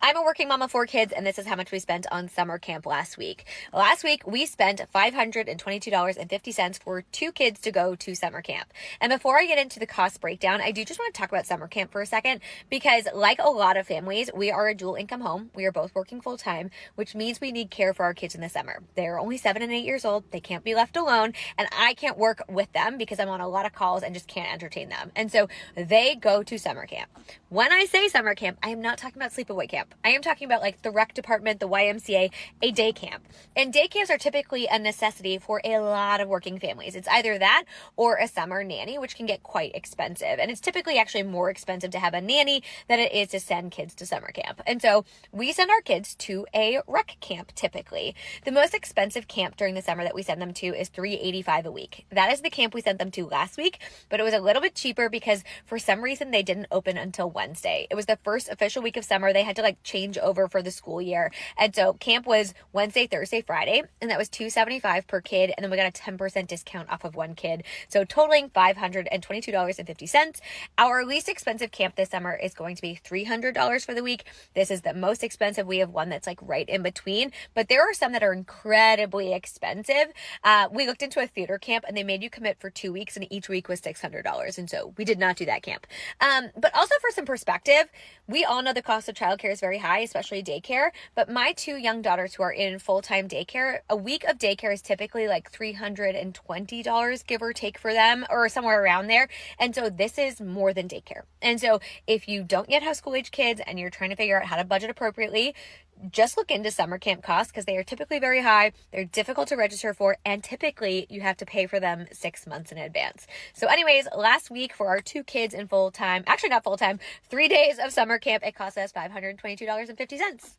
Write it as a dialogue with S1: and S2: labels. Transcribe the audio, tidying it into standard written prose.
S1: I'm a working mom of 4 kids, and this is how much we spent on summer camp last week. Last week, we spent $522.50 for 2 kids to go to summer camp. And before I get into the cost breakdown, I do just want to talk about summer camp for a second, because like a lot of families, we are a dual income home. We are both working full time, which means we need care for our kids in the summer. They're only 7 and 8 years old. They can't be left alone, and I can't work with them because I'm on a lot of calls and just can't entertain them. And so they go to summer camp. When I say summer camp, I am not talking about sleepaway camp. I am talking about like the rec department, the YMCA, a day camp. And day camps are typically a necessity for a lot of working families. It's either that or a summer nanny, which can get quite expensive. And it's typically actually more expensive to have a nanny than it is to send kids to summer camp. And so we send our kids to a rec camp typically. The most expensive camp during the summer that we send them to is $385 a week. That is the camp we sent them to last week, but it was a little bit cheaper because for some reason they didn't open until Wednesday. It was the first official week of summer. They had to like change over for the school year. And so camp was Wednesday, Thursday, Friday, and that was $275 per kid. And then we got a 10% discount off of one kid. So totaling $522.50. Our least expensive camp this summer is going to be $300 for the week. This is the most expensive. We have one that's like right in between, but there are some that are incredibly expensive. We looked into a theater camp and they made you commit for 2 weeks and each week was $600. And so we did not do that camp. But also for some perspective, we all know the cost of childcare is very high, especially daycare. But my 2 young daughters who are in full-time daycare, a week of daycare is typically like $320, give or take for them, or somewhere around there. And so this is more than daycare. And so if you don't yet have school-age kids and you're trying to figure out how to budget appropriately, just look into summer camp costs because they are typically very high. They're difficult to register for, and typically you have to pay for them 6 months in advance. So anyways, last week for our 2 kids in full-time, actually not full-time, 3 days of summer camp, it cost us $522.50.